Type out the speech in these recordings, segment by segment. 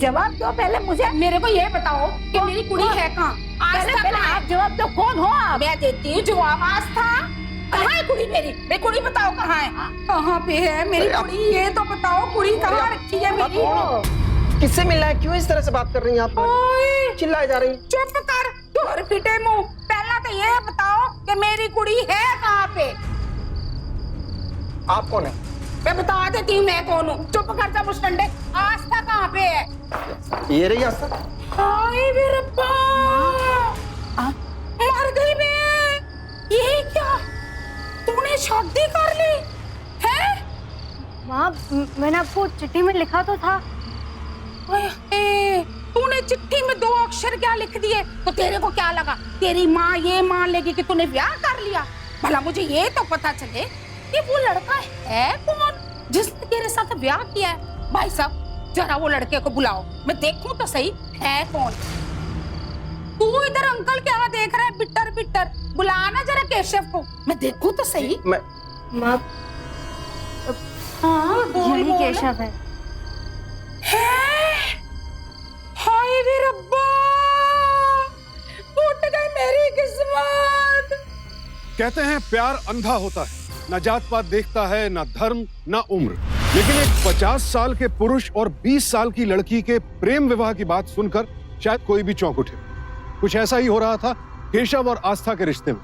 जवाब दो पहले मुझे। मेरे को ये बताओ कि मेरी कुड़ी है कहाँ? पहले आप जवाब दो, कौन हो आप? मैं देती हूँ जवाब। आस्था कहाँ है कुड़ी मेरी कुड़ी बताओ कहाँ है? कहाँ पे है मेरी कुड़ी? ये तो बताओ कुड़ी कहाँ रखी है मेरी? किससे मिलना है? क्यों इस तरह से बात कर रही हैं आप? चिल्लाए जा रही। चुप कर, तोर फिटे मुंह। पहला तो ये बताओ कि मेरी कुड़ी है कहाँ पे? आप कौन है? मैं बता देती हूँ मैं कौन हूँ। चुप कर जा मुस्टंडे। आस्था कहाँ पे है? ये रही आस्था। हाय वे रब्बा, मर गई मैं। ये क्या, तूने शादी कर ली है? माँ, मैंने आपको चिट्ठी में लिखा तो था। तूने चिट्ठी में 2 अक्षर क्या लिख दिए? तो तेरे को क्या लगा तेरी माँ ये मान लेगी कि तूने ब्याह कर लिया? भला मुझे ये तो पता चले कि वो लड़का है कौन जिसने तेरे साथ ब्याह किया है। भाई साहब जरा वो लड़के को बुलाओ, मैं देखूं तो सही है कौन। तू इधर अंकल क्या देख रहा है बिट्टर बिट्टर? बुलाना जरा केशव को, मैं देखूं तो सही। माँ, हाँ यही केशव है। हाय वे रब्बा, फूट गई मेरी किस्मत। कहते हैं प्यार अंधा होता है, न जात पात देखता है, न धर्म न उम्र। लेकिन एक 50 साल के पुरुष और 20 साल की लड़की के प्रेम विवाह की बात सुनकर शायद कोई भी चौंक उठे। कुछ ऐसा ही हो रहा था केशव और आस्था के रिश्ते में।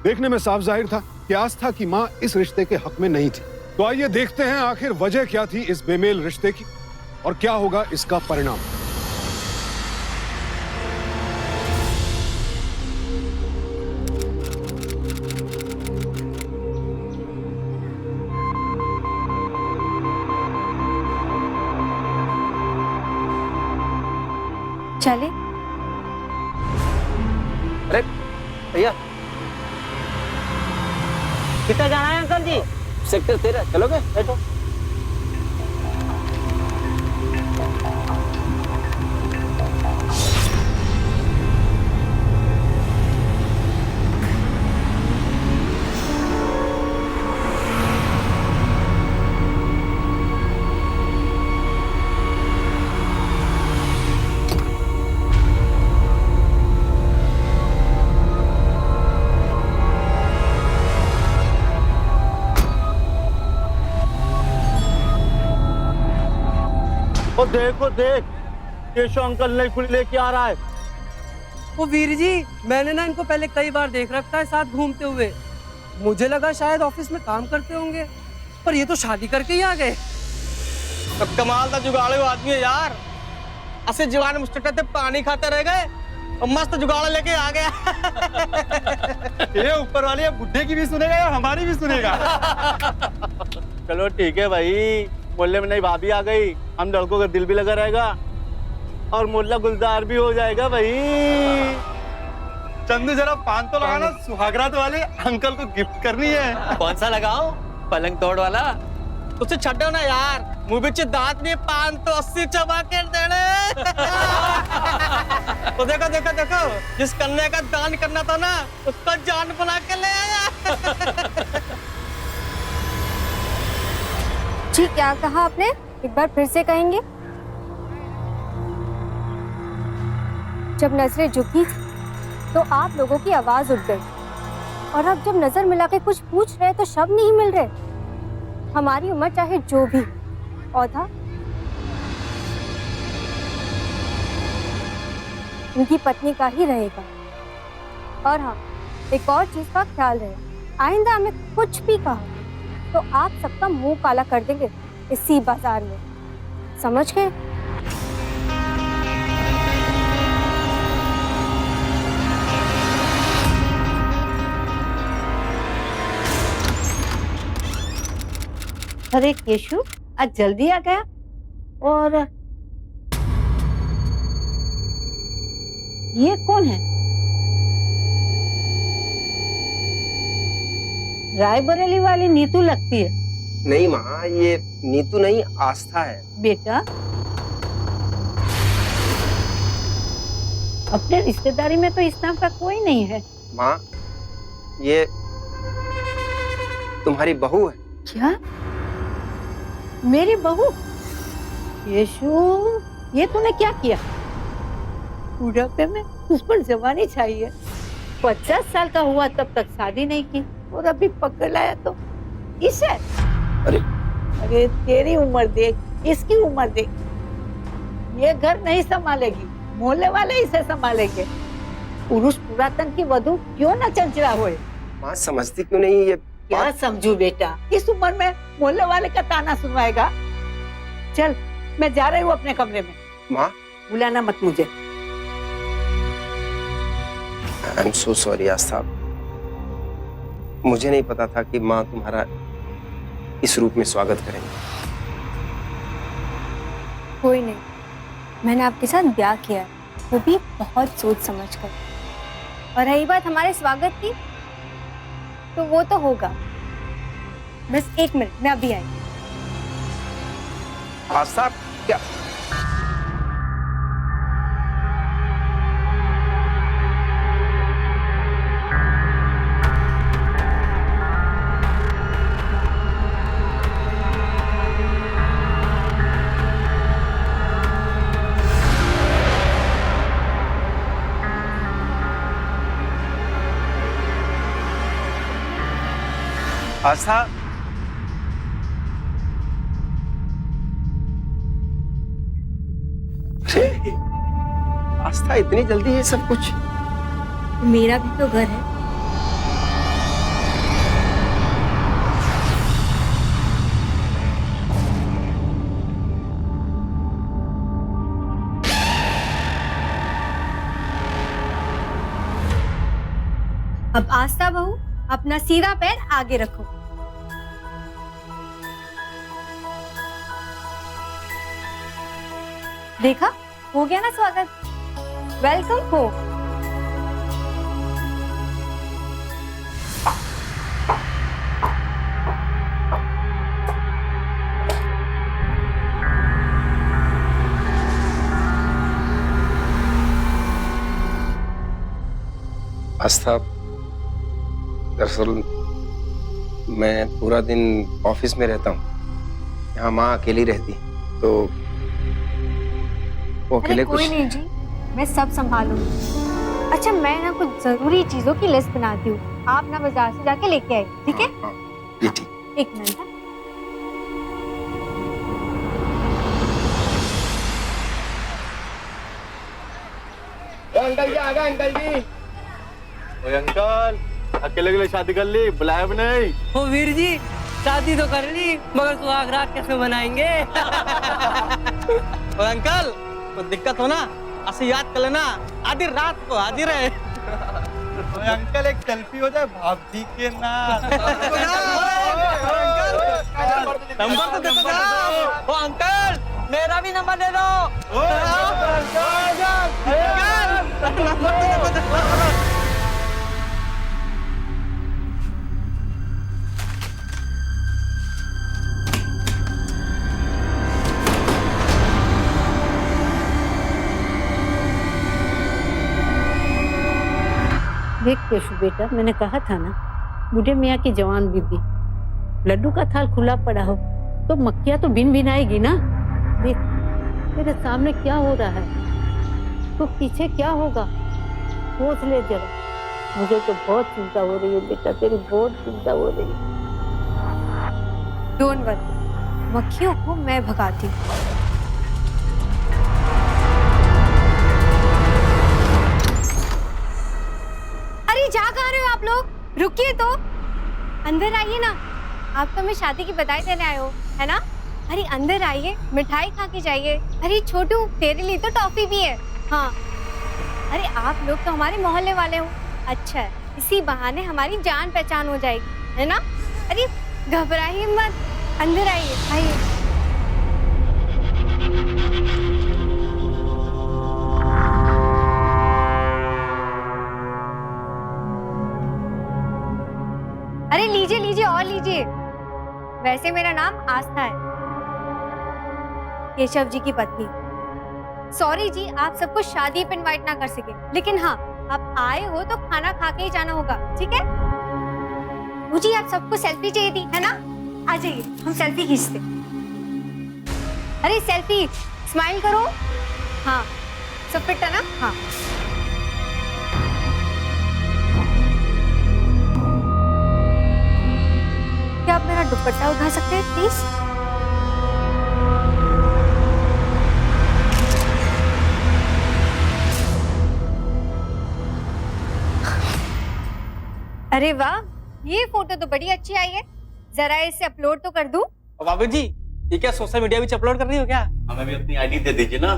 देखने में साफ जाहिर था कि आस्था की मां इस रिश्ते के हक में नहीं थी। तो आइए देखते हैं आखिर वजह क्या थी इस बेमेल रिश्ते की और क्या होगा इसका परिणाम। चले। अरे भैया, कितना जाना है अंकल जी? सेक्टर 13 चलोगे? बैठो। और देखो देख, केशव अंकल नई कुड़ी लेके आ रहा है। वो वीर जी, मैंने ना इनको पहले कई बार देख रखा है साथ घूमते हुए। मुझे लगा शायद ऑफिस में काम करते होंगे, पर ये तो शादी करके ही आ गए। तो कमाल का जुगाड़े आदमी है यार। ऐसे जवान मुस्टटे से पानी खाते रह गए और मस्त जुगाड़ लेके आ गया। ये ऊपर वाली बुड्ढे की भी सुनेगा या हमारी भी सुनेगा? चलो ठीक है भाई, मोहल्ले में नई भाभी आ गई, हम लड़कों का दिल भी लगा रहेगा और मोहल्ला गुलजार भी हो जाएगा भाई। चंदू जरा पान तो लगाना, सुहागरात वाले अंकल को गिफ्ट करनी है। कौन सा लगाओ? पलंग तोड़ वाला? तुझसे छड्डो ना यार, मुंह बिच दांत नहीं, पान तो 80 चबा के देने। तो देखो देखो देखो, जिस कन्या का दान करना था ना उसका जान बना के ले आया। जी, क्या कहा आपने? एक बार फिर से कहेंगे? जब नजरें झुकी तो आप लोगों की आवाज उठ गई, और अब जब नजर मिला के कुछ पूछ रहे तो शब्द नहीं मिल रहे। हमारी उम्र चाहे जो भी औधा, उनकी पत्नी का ही रहेगा। और हाँ, एक और चीज का ख्याल रहे, आइंदा हमें कुछ भी कहा तो आप सबका मुंह काला कर देंगे इसी बाजार में, समझ गए? अरे केशु, आज जल्दी आ गया। और ये कौन है? रायबरेली वाली नीतू लगती है। नहीं माँ, ये नीतू नहीं, आस्था है। बेटा, अपने रिश्तेदारी में तो इस नाम का कोई नहीं है। माँ, ये तुम्हारी बहू है। क्या? मेरी बहू? यीशु, ये तूने क्या किया? बुढ़ापे में उस पर जवानी चाहिए। 50 साल का हुआ तब तक शादी नहीं की और अभी पकड़ लाया तो इसे। अरे तेरी उम्र देख, इसकी उम्र देख। ये घर नहीं संभालेगी, मोहल्ले वाले इसे संभालेंगे। पुरुष पुरातन की वधु क्यों न चंचला होए? माँ समझती क्यों नहीं ये क्या समझू बेटा, इस उम्र में मोहल्ले वाले का ताना सुनवाएगा? चल मैं जा रही हूँ अपने कमरे में। माँ? बुलाना मत मुझे। आई एम सो सॉरी आस्था, मुझे नहीं पता था कि माँ तुम्हारा इस रूप में स्वागत करेंगे। कोई नहीं, मैंने आपके साथ ब्याह किया है, वो भी बहुत सोच समझ कर। और रही बात हमारे स्वागत की, तो वो तो होगा। बस 1 मिनट, मैं अभी आई। आस्था क्या? आस्था, आस्था इतनी जल्दी है सब कुछ? मेरा भी तो घर है। अब आस्था बहू, अपना सीधा पैर आगे रखो। देखा, हो गया ना स्वागत। वेलकम हो। आस्था, दरअसल मैं पूरा दिन ऑफिस में रहता हूँ, यहाँ माँ अकेली रहती, तो वो अकेले कोई कुछ। नहीं जी, मैं सब संभालूंगी। अच्छा, मैं ना कुछ जरूरी चीजों की लिस्ट बनाती हूँ, आप ना बाजार से जाके लेके आए, ठीक है? हाँ, ये ठीक। 1 मिनट। अंकल जी आ गए, अंकल जी। ओए अंकल, अकेले के लिए शादी कर ली, बुलाया भी नहीं। ओ वीर जी, शादी तो कर ली, मगर सुहाग रात कैसे मनाएंगे? और अंकल तो दिक्कत हो ना, ऐसे याद कर लेना, आधी रात को हाजिर है। ओए अंकल, एक सेल्फी हो जाए भाभी के ना। नंबर तो दे दो ना। ओ अंकल, मेरा भी नंबर दे दो। देख केशु बेटा, मैंने कहा था ना, बूढ़े मियाँ की जवान बीबी। लड्डू का थाल खुला पड़ा हो तो मक्खियाँ तो बिन बिन आएगी ना। देख तेरे सामने क्या हो रहा है, तो पीछे क्या होगा, सोच ले जरा। मुझे तो बहुत चिंता हो रही है बेटा, तेरी बहुत चिंता हो रही है। डोंट वरी, मक्खियों को मैं भगाती हूँ। अरे जा कहाँ रहे हो आप लोग? रुकिए तो, अंदर आइए ना। आप तो हमें शादी की बधाई देने आए हो, है ना? अरे अंदर आइए, मिठाई खा के जाइए। अरे छोटू, तेरे लिए तो टॉफी भी है। हाँ, अरे आप लोग तो हमारे मोहल्ले वाले हो। अच्छा, इसी बहाने हमारी जान पहचान हो जाएगी, है ना? अरे घबराइए मत, अंदर आइए, आइए। अरे लीजिए लीजिए और लीजिए। वैसे मेरा नाम आस्था है, केशव जी की पत्नी। सॉरी जी, आप सबको शादी पे इनवाइट ना कर सके, लेकिन हाँ, आप आए हो तो खाना खा के ही जाना होगा, ठीक है? मुझे आप सबको सेल्फी चाहिए थी, है ना? आ जाइए, हम सेल्फी खींचते। अरे सेल्फी, स्माइल करो। हाँ, सब फिट है ना? हाँ। क्या आप मेरा दुपट्टा उठा सकते हैं प्लीज? अरे वाह, ये फोटो तो बड़ी अच्छी आई है। जरा इसे अपलोड तो कर दूं। भाभी जी ये क्या सोशल मीडिया पे अपलोड कर रही हो क्या? हमें भी अपनी आईडी दे दीजिए ना।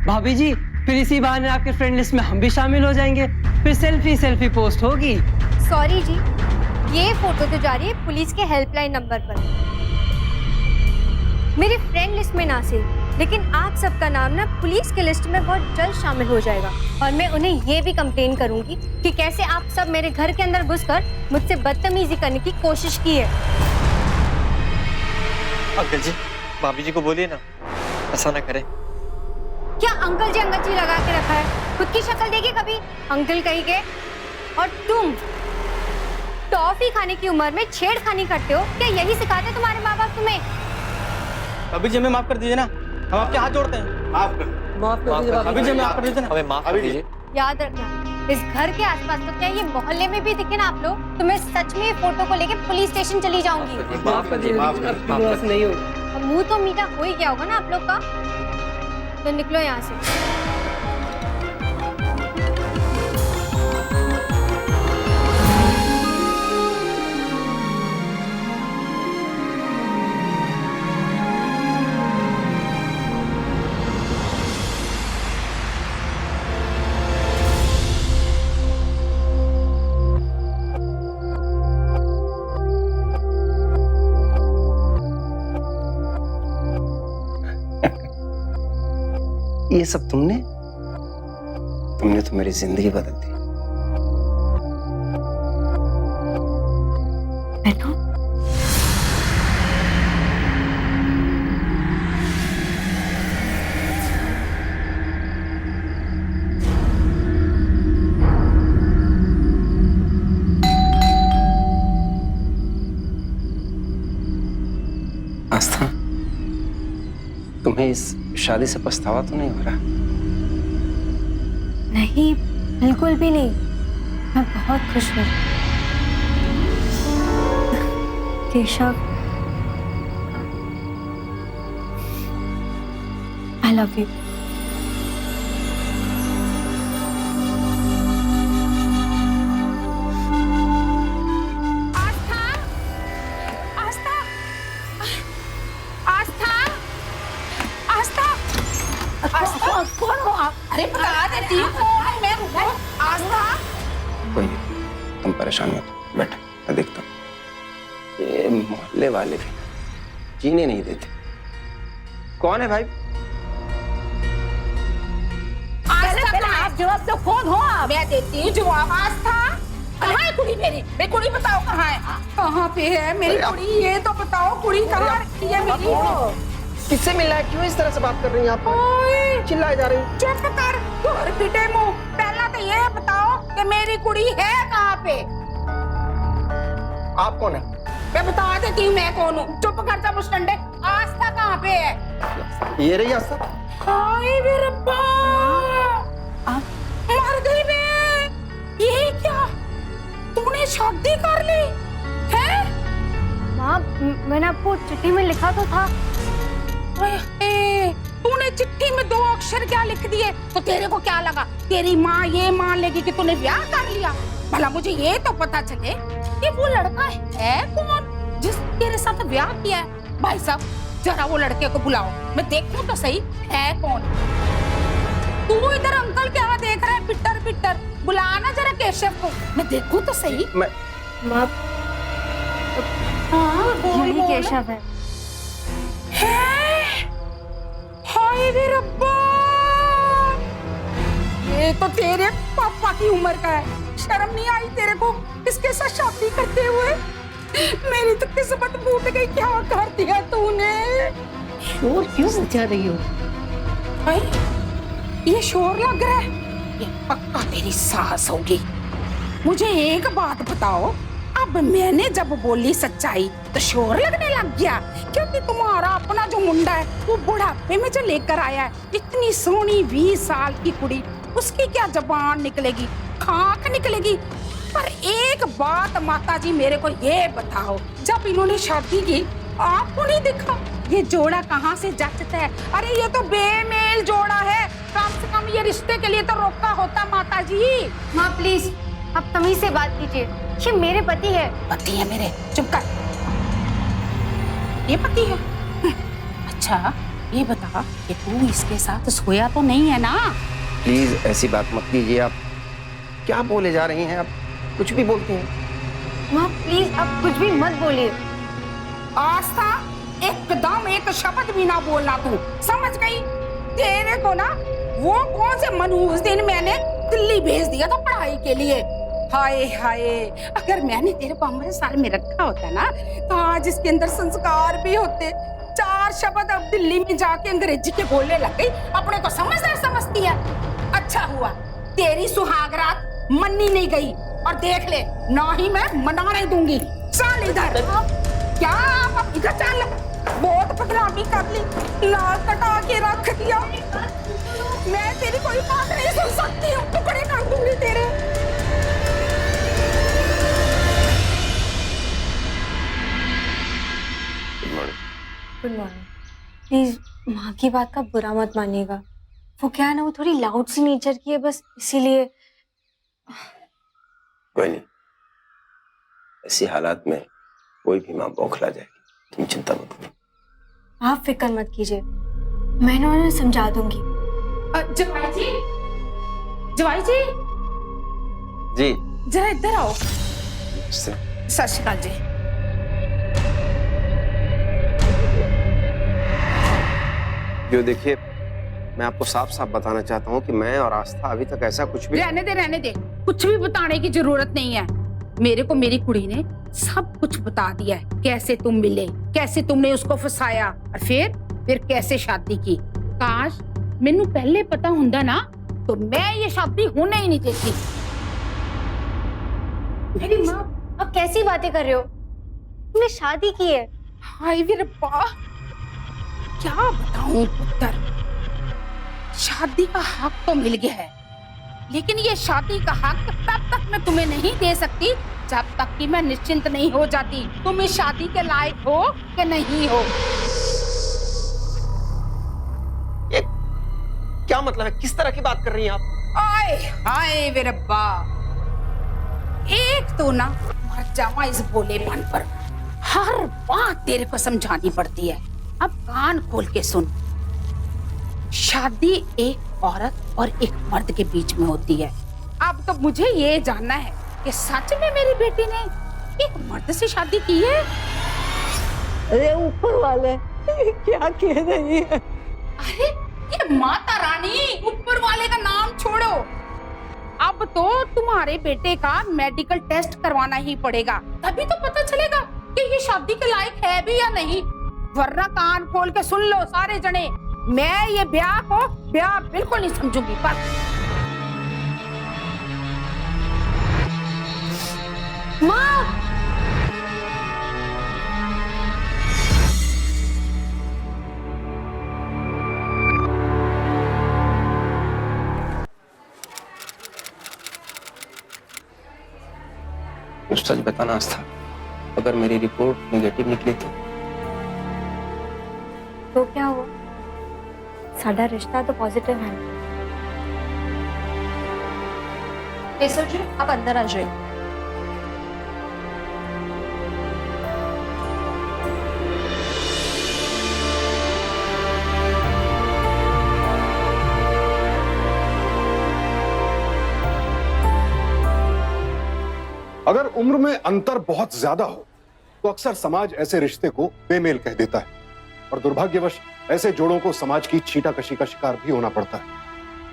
भाभी जी फिर इसी बहाने आपके फ्रेंड लिस्ट में हम भी शामिल हो जाएंगे, फिर सेल्फी पोस्ट होगी। सॉरी जी, ये फोटो तो जा रही है पुलिस के हेल्पलाइन नंबर पर। मेरी फ्रेंड लिस्ट में ना से, लेकिन आप सबका नाम ना पुलिस के लिस्ट में बहुत जल्द शामिल हो जाएगा। और मैं उन्हें ये भी कंप्लेन करूंगी कि कैसे आप सब मेरे घर के अंदर घुसकर मुझसे बदतमीजी करने की कोशिश की है। अंकल जी भाभी जी को बोलिए ना ऐसा ना करें। क्या अंकल जी लगा के रखा है? खुद की शक्ल देखी कभी? अंकल कहीं के। और तुम टॉफी खाने की उम्र में छेड़खानी करते हो, क्या यही सिखाते तुम्हारे माँ बाप तुम्हें? भाभी जी हमें माफ कर दीजिए ना, हम आपके हाथ जोड़ते हैं। माफ कर भाभी जी हमें माफ कर दीजिए ना, हमें माफ कर दीजिए। याद रखना, इस घर के आसपास तो क्या ये मोहल्ले में भी दिखे ना आप लोग, तो मैं सच में फोटो को लेके पुलिस स्टेशन चली जाऊंगी। माफ कर दीजिए, नहीं होगी। अब मुंह तो मीठा हो ही गया होगा ना आप लोग का, तो निकलो यहाँ से। ये सब तुमने तो मेरी जिंदगी बदल दी। बैठो। आस्था, तुम्हें इस शादी से पछतावा तो नहीं हो रहा? नहीं, बिल्कुल भी नहीं। मैं बहुत खुश हूँ। Keshav, I love you. कौन हो आप? अरे बता देती हूँ कौन है मैं। आस्था। कोई नहीं, तुम परेशान मत, बैठो, मैं देखता हूँ। ये मोहल्ले वाले भी जीने नहीं देते। कौन है भाई? पहले आप जवाब दो, कौन हो आप? मैं देती हूँ जवाब। आस्था, कहाँ है कुड़ी मेरी? मैं कुड़ी बताओ कहाँ है? कहाँ पे है मेरी कुड़ी? ये तो बताओ कुड़ी कहाँ है मेरी? किससे मिलना है? क्यों इस तरह से बात कर रही हैं आप? चिल्लाए जा रही हूँ। चुप कर, घर पिटे मुंह। पहला तो ये बताओ कि मेरी कुड़ी है कहाँ पे? आप कौन है? मैं बता देती हूँ मैं कौन हूँ। चुप कर जा मुस्टंडे। आस्था कहाँ पे है? ये रही आस्था। हाय वे रब्बा, मर गई मैं। ये क्या? तूने शादी कर ली है? माँ, मैंने आपको चिट्ठी में लिखा तो था। तूने चिट्ठी में 2 अक्षर क्या लिख दिए तो तेरे को क्या लगा तेरी माँ ये मान लेगी कि तूने ब्याह कर लिया? भला मुझे ये तो पता चले कि वो लड़का है कौन जिस तेरे साथ ब्याह किया है। भाई साहब जरा वो लड़के को बुलाओ, मैं देखूं तो सही है कौन। तू इधर अंकल क्या देख रहा है पिट्टर पिट्टर? बुलाना जरा केशव को, मैं देखूं तो सही। माँ, हाँ यही केशव है। हाय वे रब्बा, ये तो तेरे पापा की उम्र का है। शर्म नहीं आई तेरे को इसके साथ शादी करते हुए? मेरी तो किस्मत फूट गई। क्या कर दिया तूने? शोर क्यों मचा रही हो? भाई ये शोर लग रहा है, ये पक्का तेरी सास होगी। मुझे एक बात बताओ, अब मैंने जब बोली सच्चाई तो शोर लगने लग गया, क्योंकि तुम्हारा अपना जो मुंडा है वो बुढ़ापे में जो लेकर आया है, इतनी सोनी 20 साल की कुड़ी, उसकी क्या जबान निकलेगी, खाक निकलेगी। पर एक बात माताजी मेरे को ये बताओ, जब इन्होंने शादी की आपको नहीं दिखा ये जोड़ा कहाँ से जचता है? अरे ये तो बेमेल जोड़ा है, कम से कम ये रिश्ते के लिए तो रोका होता माताजी। माँ प्लीज आप तमीज से बात कीजिए, ये मेरे पति है। पति है मेरे? चुप कर, ये पति है? अच्छा ये बता कि तू इसके साथ सोया तो नहीं है ना? प्लीज ऐसी बात मत कीजिए। आप क्या बोले जा रही हैं? आप कुछ भी बोलती हैं। माँ प्लीज आप कुछ भी मत बोलिए। आस्था एकदम एक शब्द भी ना बोलना, तू समझ गई? तेरे को ना वो कौन से मनहूस दिन मैंने दिल्ली भेज दिया था पढ़ाई के लिए। हाय हाय, अगर मैंने तेरे को अमृतसर में रखा होता ना तो आज इसके अंदर संस्कार भी होते। 4 शब्द अब दिल्ली में जाके अंग्रेजी के बोलने लग गई, अपने को समझदार समझती है। अच्छा हुआ तेरी सुहागरात मन्नी नहीं गई, और देख ले ना ही मैं मनाने दूंगी। चल इधर। क्या आप इधर चल, बहुत बदनामी कर ली, लाल कटा के रख दिया। मैं तेरी कोई बात नहीं सुन सकती हूँ, टुकड़े कर दूंगी तेरे। Good morning. प्लीज माँ की बात का बुरा मत मानिएगा, वो क्या है ना, वो थोड़ी लाउड सी नेचर की है, बस इसीलिए। कोई नहीं, ऐसी हालात में कोई भी माँ बौखला जाएगी, तुम चिंता मत करो। आप फिक्र मत कीजिए, मैं ना उन्हें समझा दूंगी। जवाई जी, जवाई जी, जी जरा इधर आओ। इससे सत श्री अकाल जी। जो देखिए, मैं आपको साफ साफ बताना चाहता हूँ कि मैं और आस्था अभी तक ऐसा कुछ भी। रहने दे, कुछ भी बताने की जरूरत नहीं है। मेरे को मेरी कुड़ी ने सब कुछ बता दिया है, कैसे तुम मिले, कैसे तुमने उसको फंसाया, और फिर कैसे शादी की। काश मैनू पहले पता हुंदा ना तो मैं ये शादी होने ही नहीं देती। मेरी माँ आप कैसी बातें कर रहे हो, तुमने शादी की है। हाय वे रब्बा, क्या बताऊं पुत्र, शादी का हक तो मिल गया है, लेकिन ये शादी का हक तब तक मैं तुम्हें नहीं दे सकती जब तक कि मैं निश्चिंत नहीं हो जाती तुम इस शादी के लायक हो कि नहीं हो। ये क्या मतलब है? किस तरह की बात कर रही हैं आप? आए हाय वे रब्बा, एक तो ना मर जावा इस भोलेपन पर, हर बात तेरे को समझानी पड़ती है। अब कान खोल के सुन, शादी एक औरत और एक मर्द के बीच में होती है। अब तो मुझे ये जानना है कि सच में मेरी बेटी ने एक मर्द से शादी की है? अरे ऊपर वाले क्या कह रही है? अरे ये माता रानी, ऊपर वाले का नाम छोड़ो, अब तो तुम्हारे बेटे का मेडिकल टेस्ट करवाना ही पड़ेगा, तभी तो पता चलेगा कि ये शादी के लायक है भी या नहीं। वरना कान खोल के सुन लो सारे जने, मैं ये ब्याह को ब्याह बिल्कुल नहीं समझूंगी। बस माँ, सच बताना आस्था, अगर मेरी रिपोर्ट नेगेटिव निकली तो क्या हुआ, साडा रिश्ता तो पॉजिटिव है। केसर जी आप अंदर आ जाइए। अगर उम्र में अंतर बहुत ज्यादा हो तो अक्सर समाज ऐसे रिश्ते को बेमेल कह देता है, और दुर्भाग्यवश ऐसे जोड़ों को समाज की छीटाकशी का शिकार भी होना पड़ता है।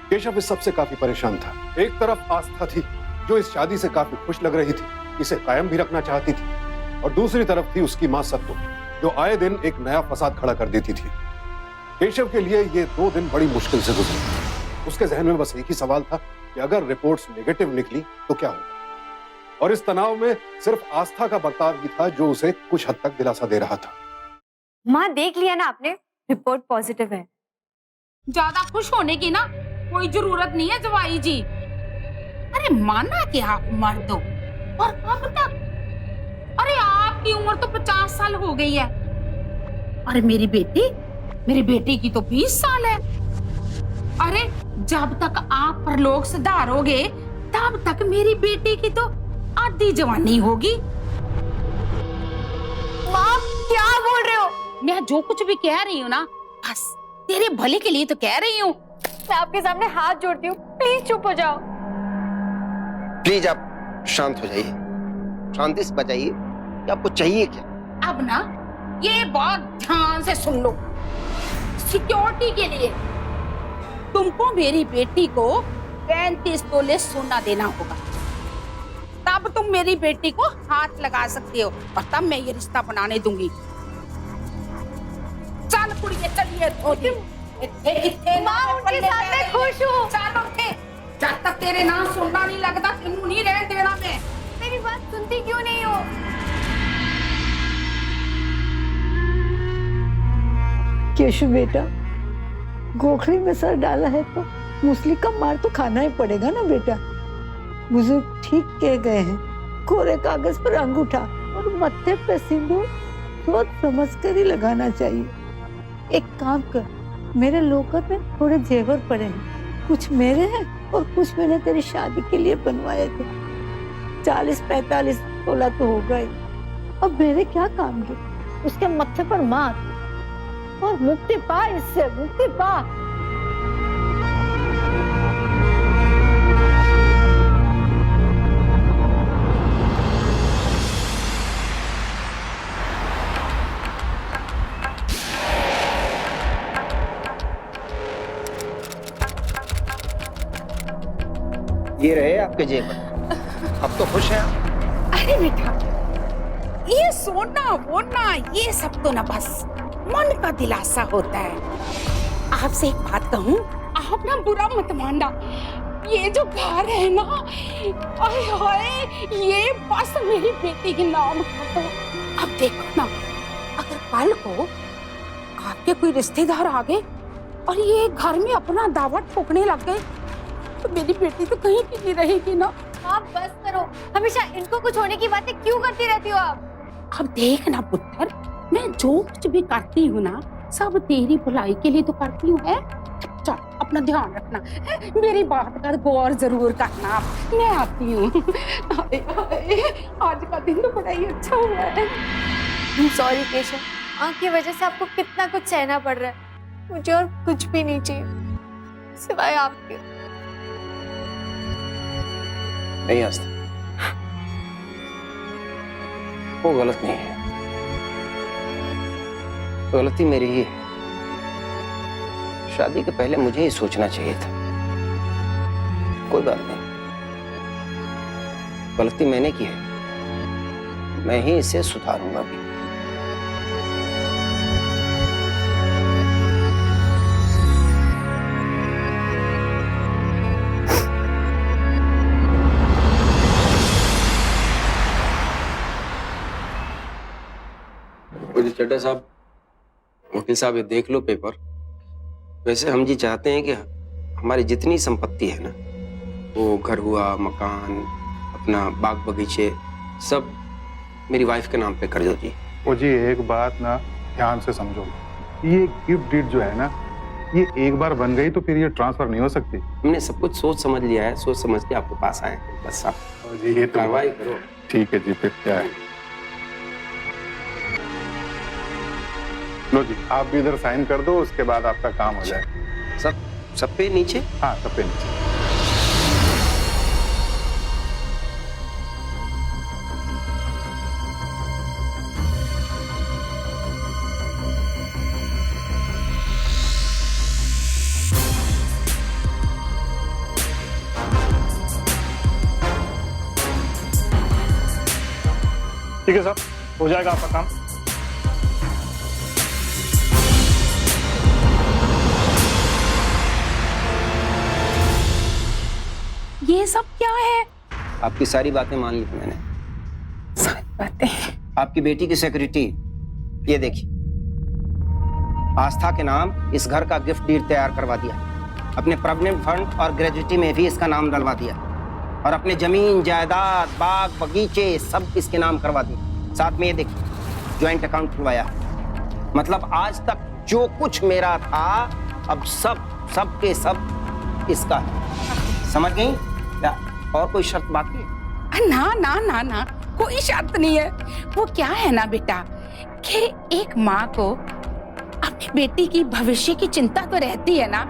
केशव इस सबसे काफी परेशान था। एक तरफ आस्था थी जो इस शादी से काफी खुश लग रही थी, इसे कायम भी रखना चाहती थी, और दूसरी तरफ थी उसकी मां सत्तू जो आए दिन एक नया फसाद खड़ा कर देती थी। केशव के लिए ये 2 दिन बड़ी मुश्किल से गुजरे। उसके जहन में बस एक ही सवाल था कि अगर रिपोर्ट्स नेगेटिव निकली तो क्या होगा। और इस तनाव में सिर्फ आस्था का बर्ताव ही था जो उसे कुछ हद तक दिलासा दे रहा था। माँ देख लिया ना आपने, रिपोर्ट पॉजिटिव है। ज्यादा खुश होने की ना कोई जरूरत नहीं है जवाई जी। अरे माना कि आप मर दो, और कब तक? अरे आपकी उम्र तो 50 साल हो गई है, अरे मेरी बेटी की तो 20 साल है। अरे जब तक आप परलोक सुधारोगे तब तक मेरी बेटी की तो आधी जवानी होगी। माँ क्या बोल रहे हो? मैं जो कुछ भी कह रही हूँ ना, बस तेरे भले के लिए तो कह रही हूँ। मैं आपके सामने हाथ जोड़ती हूँ, प्लीज चुप हो जाओ। प्लीज आप शांत हो जाइए, शांति से बताइए कि आपको चाहिए क्या। अब ना ये बात ध्यान से सुन लो। सिक्योरिटी के लिए तुमको मेरी बेटी को 35 तोले सोना देना होगा, तब तुम मेरी बेटी को हाथ लगा सकते हो, और तब मैं ये रिश्ता बनाने दूंगी। चल कुड़िए चलिए। माँ उनके साथ मैं खुश हूँ। चलो जब तक तेरे नाम सोना नहीं लगता तेनू नहीं रहने देना मैं। मेरी बात सुनती क्यों नहीं हो? केशु बेटा, गोखरी में सर डाला है तो मूसली का मार तो खाना ही पड़ेगा ना बेटा। बुजुर्ग ठीक कह गए हैं, कोरे कागज पर अंगूठा और मत्थे पे सिंदूर सोच समझ कर ही लगाना चाहिए। एक काम कर, मेरे लोकर में थोड़े जेवर पड़े हैं, कुछ मेरे हैं और कुछ मैंने तेरी शादी के लिए बनवाए थे। 40-45 तोला तो होगा ही। अब मेरे क्या काम के, उसके मत्थे पर मार और मुक्ति पा, इससे मुक्ति पा। ये रहे आपके जेवर, अब तो खुश हैं आप? अरे बेटा, ये सोना वोना ये सब तो ना बस मन का दिलासा होता है। आपसे एक बात कहूँ, आप ना बुरा मत मानना, ये जो घर है ना, आय हाय, ये बस मेरी बेटी के नाम का तो। अब देखो ना, अगर कल को आपके कोई रिश्तेदार आ गए और ये घर में अपना दावा ठोकने लग गए तो मेरी बेटी तो कहीं की नहीं रहेगी ना। आप बस करो, हमेशा इनको कुछ होने की बातें क्यों करती रहती हो आप? अब देख ना पुत्र, मैं जो कुछ भी करती हूँ ना, सब तेरी भलाई के लिए तो करती हूँ। है चल, अपना ध्यान रखना, मेरी बात का गौर जरूर करना। मैं आती हूँ। आज का दिन तो बड़ा ही अच्छा हुआ है। सॉरी केशव, आपकी वजह से आपको कितना कुछ सहना पड़ रहा है। मुझे और कुछ भी नहीं चाहिए सिवाय आपके। नहीं आस्था, वो गलत नहीं है, गलती मेरी ही है। शादी के पहले मुझे ही सोचना चाहिए था। कोई बात नहीं, गलती मैंने की है, मैं ही इसे सुधारूंगा भी। चड्डा साहब, वकील साहब, ये देख लो पेपर। वैसे हम जी चाहते हैं कि हमारी जितनी संपत्ति है ना, वो घर हुआ, मकान, अपना बाग बगीचे, सब मेरी वाइफ के नाम पे कर दो जी। ओ जी, एक बात ना ध्यान से समझो, ये गिफ्ट डीड जो है ना, ये एक बार बन गई तो फिर ये ट्रांसफर नहीं हो सकती। हमने सब कुछ सोच समझ लिया है, सोच समझ के आपके पास आए हैं, बस आप ओ जी, ये तो कार्रवाई करो। ठीक है जी, फिर क्या है। लो जी, आप भी इधर साइन कर दो, उसके बाद आपका काम हो जाए। सब पे नीचे। हाँ, सब पे नीचे। ठीक है साहब, हो जाएगा आपका काम। ये सब क्या है? आपकी सारी बातें मान ली थी मैंने। सारी बातें? आपकी बेटी की सिक्योरिटी ये देखिए, आस्था के नाम इस घर का गिफ्ट डीड तैयार करवा दिया, अपने प्रोविडेंट फंड और ग्रेजुटी में भी इसका नाम डलवा दिया, और अपने जमीन जायदाद बाग बगीचे सब इसके नाम करवा दिए। साथ में ये देखिए ज्वाइंट अकाउंट खुलवाया। मतलब आज तक जो कुछ मेरा था अब सब के सब इसका है। समझ गई? क्या और कोई शर्त बाकी है? ना ना ना ना, कोई शर्त नहीं है। वो क्या है ना बेटा कि एक माँ को अपनी बेटी की भविष्य की चिंता तो रहती है ना,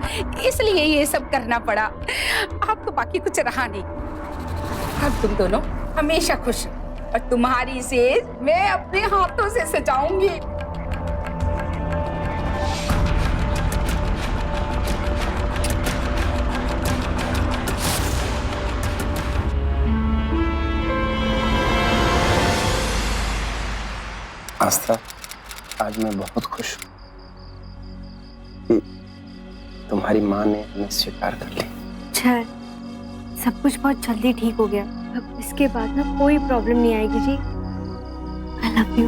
इसलिए ये सब करना पड़ा। आपको बाकी कुछ रहा नहीं। अब तुम दोनों हमेशा खुश, और तुम्हारी सेज मैं अपने हाथों से सजाऊंगी। आस्था, आज मैं बहुत खुश हूँ कि तुम्हारी माँ ने हमें स्वीकार कर ली। अच्छा, सब कुछ बहुत जल्दी ठीक हो गया। अब इसके बाद ना कोई प्रॉब्लम नहीं आएगी जी। I love you.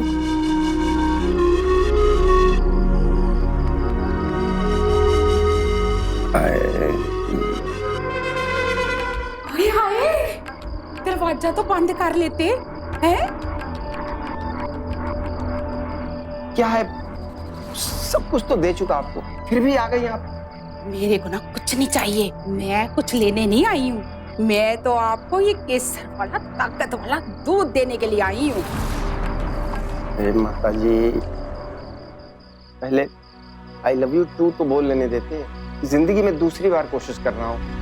हाय, दरवाजा तो बंद कर लेते हैं। क्या है, सब कुछ तो दे चुका आपको, फिर भी आ गई आप। मेरे को ना कुछ नहीं चाहिए, मैं कुछ लेने नहीं आई हूँ। मैं तो आपको ये केसर वाला ताकत वाला दूध देने के लिए आई हूँ। अरे माता जी, पहले आई लव यू टू तो बोल लेने देते। जिंदगी में दूसरी बार कोशिश कर रहा हूँ,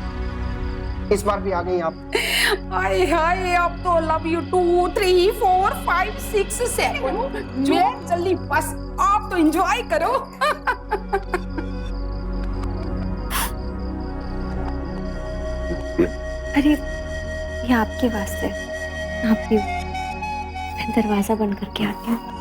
इस बार भी आ गई आप। हाय हाय, अब तो लव यू 2 3 4 5 6 7। मैं जल्दी, बस आप तो एंजॉय करो। अरे ये आपके वास्ते, आप भी। मैं दरवाजा बंद करके आती हूँ।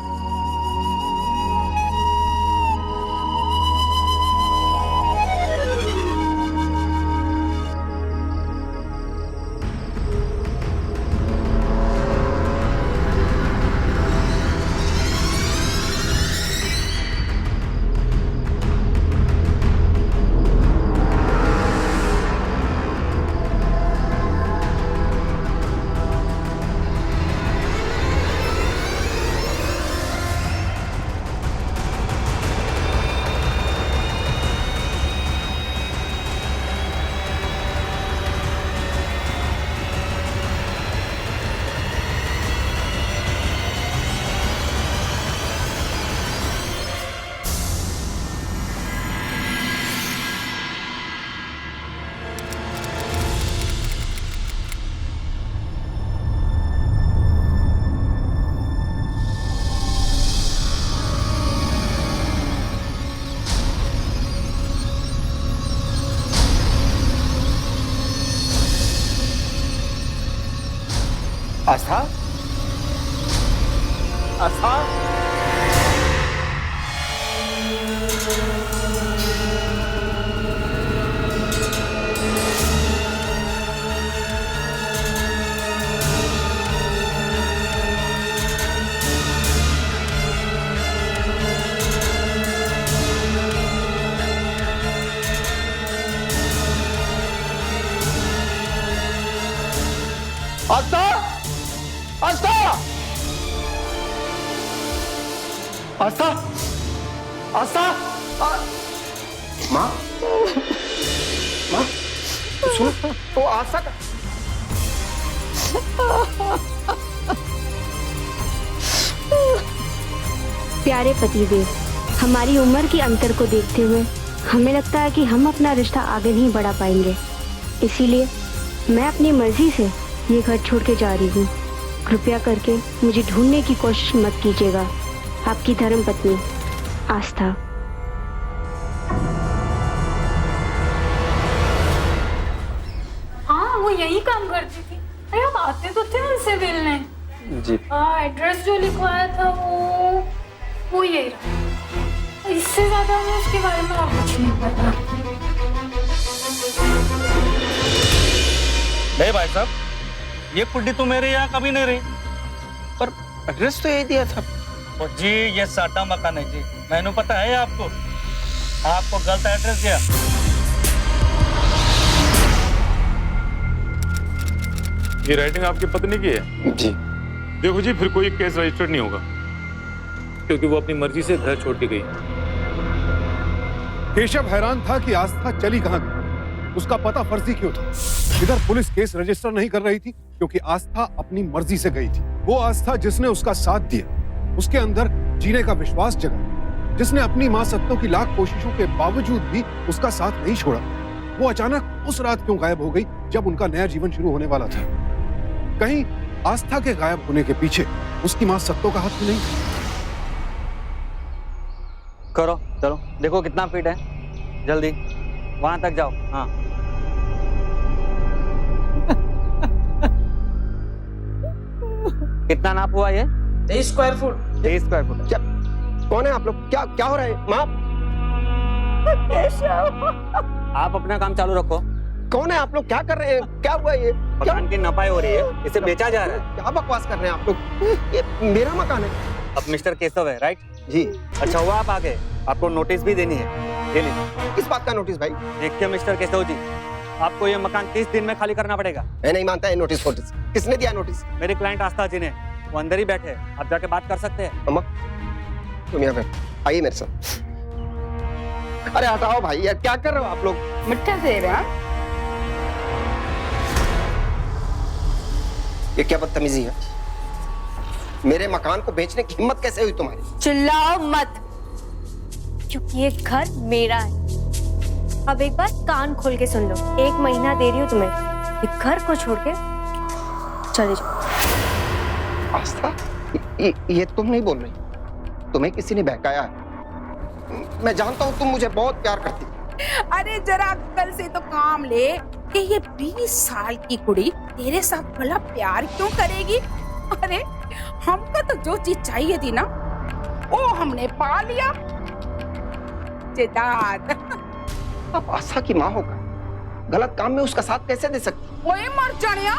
आस्था, आस्था, आस्था, आस्था, आस्था, आस्था, माँ, माँ, सुनो तो आस्था का। प्यारे पतिदेव, हमारी उम्र की अंतर को देखते हुए हमें लगता है कि हम अपना रिश्ता आगे नहीं बढ़ा पाएंगे। इसीलिए मैं अपनी मर्जी से ये घर छोड़ के जा रही हूँ। कृपया करके मुझे ढूंढने की कोशिश मत कीजिएगा। आपकी धर्मपत्नी आस्था। हाँ, वो यही काम करती थी। अरे आप आते तो थे उनसे मिलने। जी। एड्रेस जो लिखवाया था वो यही रहा। इससे ज्यादा हमें उसके बारे में और कुछ नहीं पता। नहीं भाई साहब, ये पुड्डी तो मेरे यहाँ कभी नहीं रही। पर एड्रेस तो यही दिया था। और जी ये साटा मकान है जी, मैंने पता है आपको, आपको गलत एड्रेस दिया। ये राइटिंग आपकी पत्नी की है? जी। देखो जी, फिर कोई केस रजिस्टर्ड नहीं होगा, क्योंकि वो अपनी मर्जी से घर छोड़ के गई। केशव हैरान था कि आस्था चली कहां गई, उसका पता फर्जी क्यों था। इधर पुलिस केस रजिस्टर नहीं कर रही थी क्योंकि आस्था अपनी मर्जी से गई थी। वो आस्था जिसने उसका साथ दिया, उसके अंदर जीने का विश्वास जगा, जिसने अपनी मां सत्तो की लाख कोशिशों के बावजूद भी उसका साथ नहीं छोड़ा, वो अचानक उस रात क्यों गायब हो गई जब उनका नया जीवन शुरू होने वाला था। कहीं आस्था के गायब होने के पीछे उसकी मां सत्तो का हाथ तो नहीं? करो चलो, देखो कितना फीट है, जल्दी वहां तक जाओ। हाँ कितना नाप हुआ ये? 23 स्क्वायर फुट। 23 square foot. क्या कौन है आप लोग? क्या क्या हो रहा है? माँ, आप अपना काम चालू रखो। कौन है आप लोग? क्या कर रहे हैं? क्या हुआ ये? क्या मकान की नपाई हो रही है, इसे बेचा जा रहा है। क्या बकवास कर रहे हैं आप लोग? ये मेरा मकान है। अब मिस्टर केशव है, राइट? जी। अच्छा हुआ आप आ गए, आपको नोटिस भी देनी है, ये लीजिए। किस बात का नोटिस भाई? देखिए मिस्टर केशव जी, आपको ये मकान 30 दिन में खाली करना पड़ेगा। मैं नहीं मानता है नोटिस। नोटिस किसने दिया नोटिस? मेरे क्लाइंट आस्था जी ने, वो अंदर ही बैठे हैं, आप जाके बात कर सकते हैं। अम्मा तुम यहाँ पे आइए मेरे साथ। अरे हटाओ भाई यार, क्या कर रहे हो आप लोग? मिठा दे रहा। ये क्या बदतमीजी है? मेरे मकान को बेचने की हिम्मत कैसे हुई तुम्हारी? चिल्लाओ मत, क्योंकि ये घर मेरा है। अब एक बार कान खोल के सुन लो, 1 महीना दे रही हूँ तुम्हें, ये घर को छोड़ के चले जाओ। आस्था, ये तुम नहीं बोल रही, तुम्हें किसी ने बहकाया है। मैं जानता हूँ तुम मुझे बहुत प्यार करती। अरे जरा कल से तो काम ले कि ये 20 साल की कुड़ी तेरे साथ भला प्यार क्यों करेगी? अरे हमको तो जो चीज चाहिए थी ना, वो हमने पा लिया। जिदाद आप आस्था की माँ होकर गलत काम में उसका साथ कैसे दे सकती? ओए मर जानिया,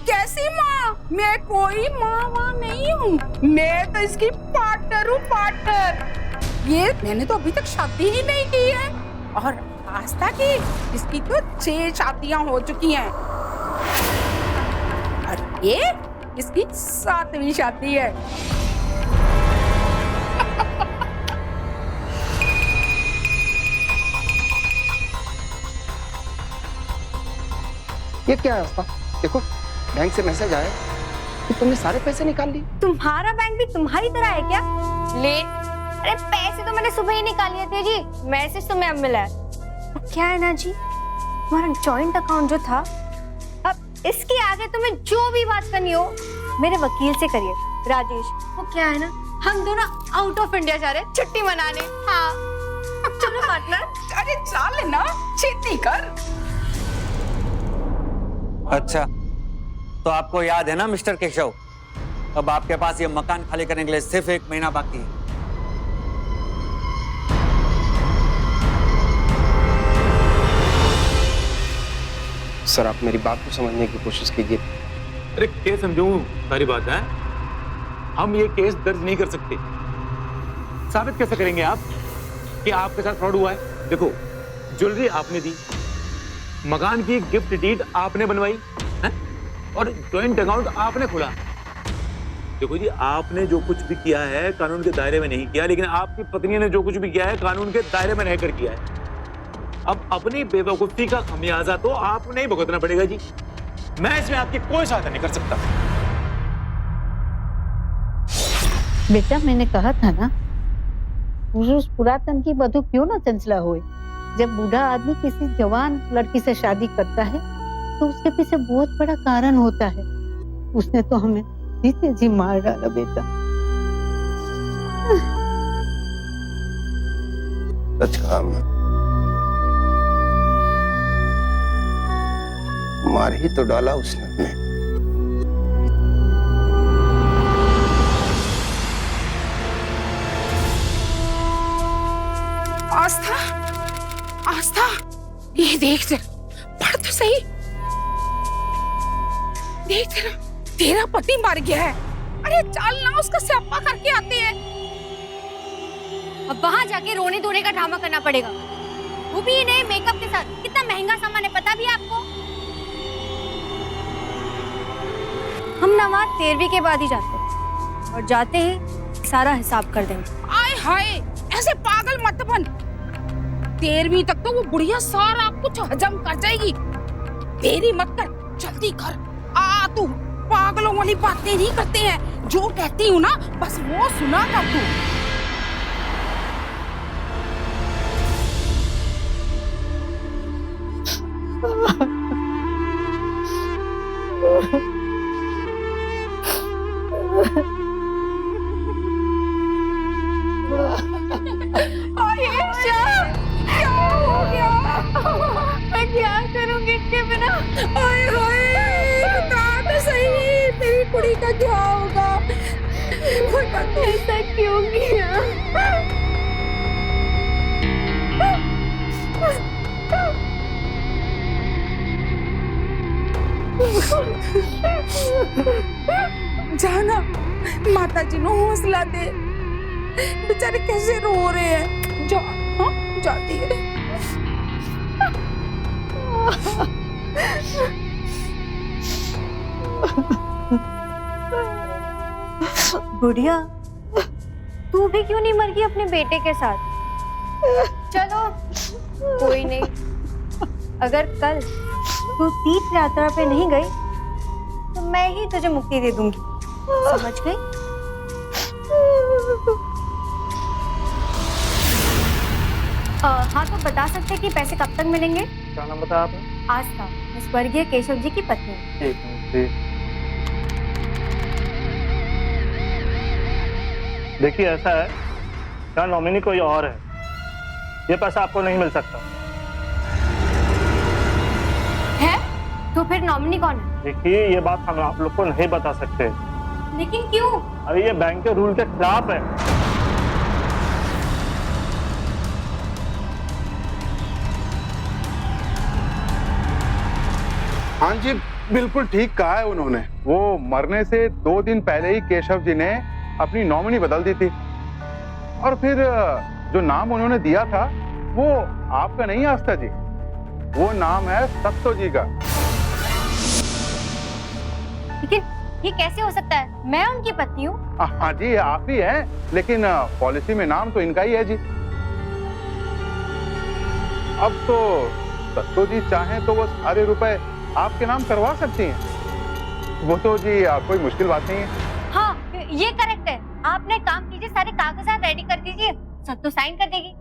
कैसी माँ? मैं कोई माँ नहीं हूँ, मैं तो इसकी पार्टनर हूँ, पार्टनर। ये मैंने तो अभी तक शादी ही नहीं की है, और आस्था की इसकी तो 6 शादियां हो चुकी हैं, और ये इसकी 7वीं शादी है। ये क्या है आस्था? देखो बैंक से मैसेज आया कि तुमने सारे पैसे निकाल लिए। तुम्हारा बैंक भी तुम्हारी तरह है क्या? ले, अरे पैसे तो मैंने सुबह ही निकाल लिए थे जी, मैसेज तो मैं अब मिला है। क्या है ना जी, हमारा जॉइंट अकाउंट जो था, अब इसके आगे तुम्हें जो भी बात करनी हो मेरे वकील से करिए, राजेश। वो क्या है ना, हम दोनों आउट ऑफ इंडिया जा रहे हैं छुट्टी मनाने। हाँ चलो पार्टनर। अरे चल ना, छेती कर। अच्छा तो आपको याद है ना मिस्टर केशव, अब आपके पास ये मकान खाली करने के लिए सिर्फ 1 महीना बाकी है। सर आप मेरी बात को समझने की कोशिश कीजिए। अरे क्या समझूं सारी बात है? हम ये केस दर्ज नहीं कर सकते। साबित कैसे करेंगे आप कि आपके साथ फ्रॉड हुआ है? देखो, ज्वेलरी आपने दी, मकान की गिफ्ट डीड आपने बनवाई है? और जॉइंट अकाउंट आपने खोला। देखो जी, आपने जो कुछ भी किया है कानून के दायरे में नहीं किया, लेकिन आपकी पत्नी ने जो कुछ भी किया है कानून के दायरे में रहकर किया है। अब अपनी बेवकूफी का खमियाजा तो आपको नहीं भुगतना पड़ेगा जी। मैं इसमें आपकी कोई सहायता नहीं कर सकता। बेटा मैंने कहा था ना, उस पुरातन की बधू क्यों ना चंचला होए। जब बूढ़ा आदमी किसी जवान लड़की से शादी करता है तो उसके पीछे बहुत बड़ा कारण होता है। उसने तो हमें जीते जी मार डाला बेटा। सच कहा, मार ही तो डाला उसने हमें। आस्था, आस्था, ये देख जरा, पढ़ तो सही, देख जरा। तेरा पति मर गया है। अरे चल ना उसका स्यापा करके आते हैं। अब वहां जाके रोने धोने का ड्रामा करना पड़ेगा, वो भी नए मेकअप के साथ। कितना महंगा सामान है पता भी है आपको? हम नमाज 13वीं के बाद ही जाते हैं और जाते ही सारा हिसाब कर देंगे। आय हाय, ऐसे पागल मत बन। 13वीं तक तो वो बुढ़िया सारा कुछ हजम कर जाएगी। देरी मत कर, जल्दी कर। आ तू पागलों वाली बातें नहीं करते हैं, जो कहती हूँ ना बस वो सुना कर तू। मैं क्या करूंगी इनके बिना? हाय हाय, बता तो सही, तेरी कुड़ी का क्या होगा? कोई बात नहीं। ऐसा क्यों किया? जाना, माता जी नो हौसला दे, बेचारे कैसे रो रहे हैं। जा, हाँ जाती है। बुढ़िया, तू भी क्यों नहीं मर गई अपने बेटे के साथ? चलो कोई नहीं, अगर कल तू तीर्थ यात्रा पे नहीं गई तो मैं ही तुझे मुक्ति दे दूंगी, समझ गई? हाँ, तो बता सकते कि पैसे कब तक मिलेंगे? क्या नाम बताया आपने? आस्था, स्वर्गीय केशव जी की पत्नी। देखिए ऐसा है, यहाँ नॉमिनी कोई और है, ये पैसा आपको नहीं मिल सकता। है? तो फिर नॉमिनी कौन है? देखिए ये बात हम आप लोग को नहीं बता सकते। लेकिन क्यों? अरे ये बैंक के रूल के खिलाफ है। हाँ जी, बिल्कुल ठीक कहा है उन्होंने। वो मरने से 2 दिन पहले ही केशव जी ने अपनी नॉमिनी बदल दी थी, और फिर जो नाम उन्होंने दिया था वो आपका नहीं आस्था जी, वो नाम है सत्तो जी का। लेकिन ये कैसे हो सकता है? मैं उनकी पत्नी हूँ। हाँ जी, आप ही हैं, लेकिन पॉलिसी में नाम तो इनका ही है जी। अब तो सत्तो जी चाहें तो वो सारे रुपए आपके नाम करवा सकती हैं। वो तो जी कोई मुश्किल बात नहीं है। हाँ, ये करेक्ट है। आपने काम कीजिए, सारे कागजात रेडी कर दीजिए, सत्तो साइन कर देगी,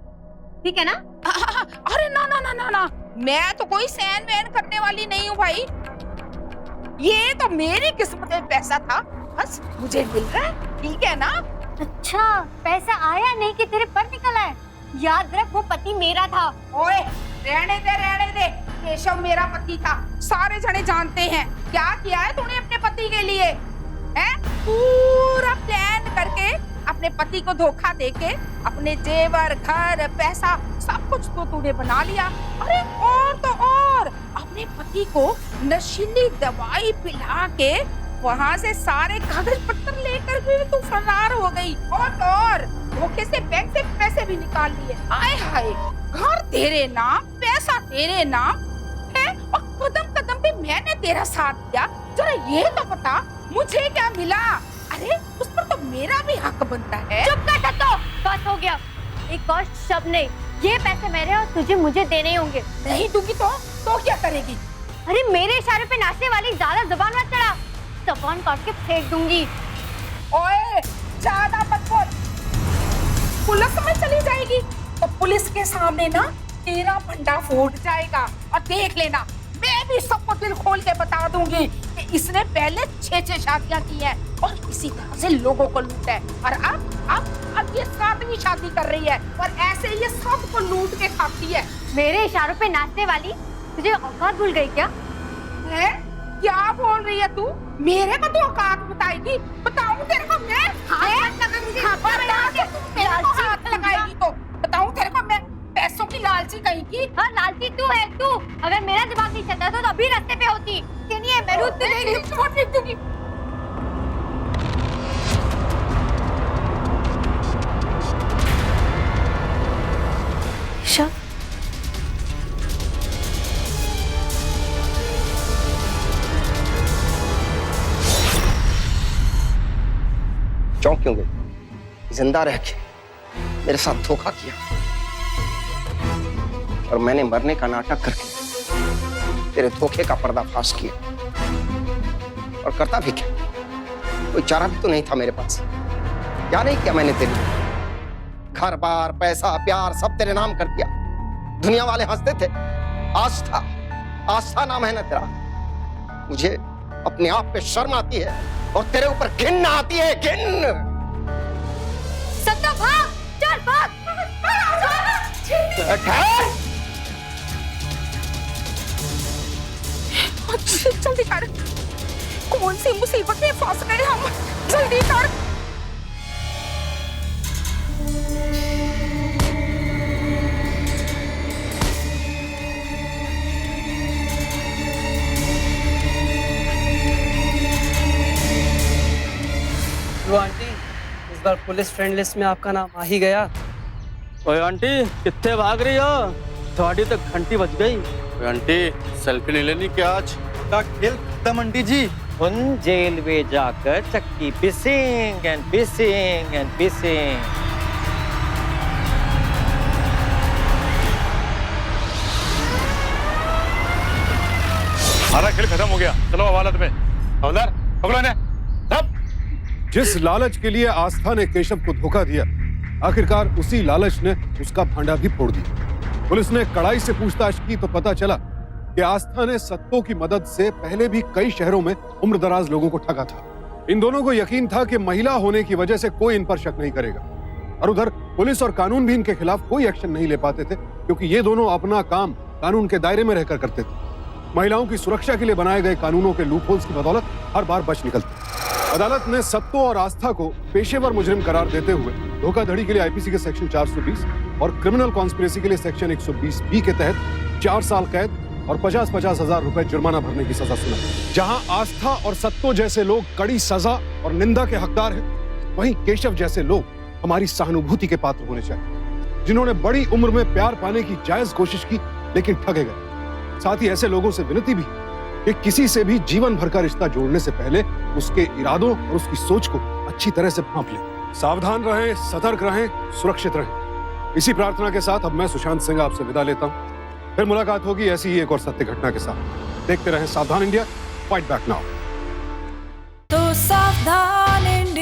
ठीक है ना? अरे ना ना ना ना ना, मैं तो कोई सैन वैन करने वाली नहीं हूँ भाई। ये तो मेरी किस्मत में पैसा था, बस मुझे मिल रहा है, ठीक है ना? अच्छा, पैसा आया नहीं कि तेरे पर निकला है? याद रख, वो पति मेरा था। ओए रहने दे, केशव मेरा पति था, सारे जने जानते हैं। क्या किया है तूने अपने पति के लिए? हैं? पूरा प्लान करके अपने पति को धोखा देके अपने जेवर, घर, पैसा सब कुछ तो तूने बना लिया। अरे और तो और अपने पति को नशीली दवाई पिला के वहाँ से सारे कागज पत्र लेकर भी तू फरार हो गई। और धोखे से बैंक से पैसे भी निकाल लिए। आए हाय, घर तेरे नाम, पैसा तेरे नाम है, और कदम कदम पे मैंने तेरा साथ दिया। जरा ये तो बता मुझे क्या मिला? अरे उस पर तो मेरा भी हक बनता है। चुप कर सत्तो, बस हो गया। एक और शब्द नहीं, ये पैसे मेरे और तुझे मुझे देने ही होंगे। नहीं दूंगी तो क्या करेगी? अरे मेरे इशारे पे नाचने वाली ज्यादा जुबान मत चढ़ा, जबान काट के फेंक दूंगी। ओए ज्यादा मत बोल, पुलिस में चली जाएगी तो पुलिस के सामने ना तेरा भंडा फूट जाएगा। और देख लेना, मैं भी सबको दिल खोल के बता दूंगी कि इसने पहले 6 शादियां की हैं और इसी तरह से लोगों को लूटा है। और अब ये 7वीं शादी कर रही है और ऐसे ये सबको लूट के खाती है। मेरे इशारों पे नाचने वाली, तुझे औकात भूल गई क्या? है? क्या बोल रही है तू? मेरे को तो औकात बताएगी? बताऊं तेरे को मैं? हाथ लगाएगी तो बताऊं तेरे को मैं? पैसों की लालची कहीं की? हाँ, लालची तू है तू। अगर मेरा दिमाग नहीं चलता तो अभी रास्ते पे होती। नहीं, मैं रुक नहीं दूंगी। ईशा, चौंक क्यों गई? जिंदा रह के मेरे साथ धोखा किया और मैंने मरने का नाटक करके तेरे धोखे का पर्दाफाश किया। और करता भी क्या, कोई चारा भी तो नहीं था मेरे पास। क्या नहीं किया मैंने तेरे लिए? घर बार पैसा प्यार सब तेरे नाम कर दिया। दुनिया वाले हंसते थे। आस्था नाम है ना तेरा। मुझे अपने आप पे शर्म आती है और तेरे ऊपर घिन आती है, घिन। सत्ता भाग, चल भाग। ठहर। जल्दी कर, कौन सी मुसीबत में फंस गए हम, जल्दी कर। लो आंटी, इस बार पुलिस फ्रेंड लिस्ट में आपका नाम आ ही गया। ओए आंटी, कितने भाग रही हो? थोड़ी तो घंटी बज गई। ओए आंटी, सेल्फी नहीं लेनी क्या आज? का खेल खत्म आंटी जी। उन जेल में जाकर चक्की पिसिंग एंड पिसिंग एंड पिसिंग। हमारा खेल खत्म हो गया, चलो अदालत में। हवलदार, पकड़ो इन्हें सब। जिस लालच के लिए आस्था ने केशव को धोखा दिया, आखिरकार उसी लालच ने उसका भांडा भी फोड़ दिया। पुलिस ने कड़ाई से पूछताछ की तो पता चला कि आस्था ने सत्तों की मदद से पहले भी कई शहरों में उम्रदराज लोगों को ठगा था। इन दोनों को यकीन था कि महिला होने की वजह से कोई इन पर शक नहीं करेगा, और उधर पुलिस और कानून भी इनके खिलाफ कोई एक्शन नहीं ले पाते थे, क्योंकि ये दोनों अपना काम कानून के दायरे में रहकर करते थे। महिलाओं की सुरक्षा के लिए बनाए गए कानूनों के लूपहोल्स की बदौलत हर बार बच निकलते। अदालत ने सत्तो और आस्था को पेशेवर मुजरिम करार देते हुए धोखाधड़ी के लिए आईपीसी के सेक्शन 420 और क्रिमिनल कॉन्स्पिरेसी के लिए सेक्शन 120 के तहत 4 साल कैद और 50-50 हजार रुपए जुर्माना भरने की सजा सुनाई। जहां आस्था और सत्तो जैसे लोग कड़ी सजा और निंदा के हकदार हैं, वहीं केशव जैसे लोग हमारी सहानुभूति के पात्र होने चाहिए, जिन्होंने बड़ी उम्र में प्यार पाने की जायज कोशिश की लेकिन ठगे गए। साथ ही ऐसे लोगों से विनती भी कि किसी से भी जीवन भर का रिश्ता जोड़ने से पहले उसके इरादों और उसकी सोच को अच्छी तरह से भांप लें। सावधान रहें, सतर्क रहें, सुरक्षित रहें। इसी प्रार्थना के साथ अब मैं सुशांत सिंह आपसे विदा लेता हूं। फिर मुलाकात होगी ऐसी ही एक और सत्य घटना के साथ। देखते रहें सावधान इंडिया, फाइट बैक नाउ। तो सावधान इंडिया।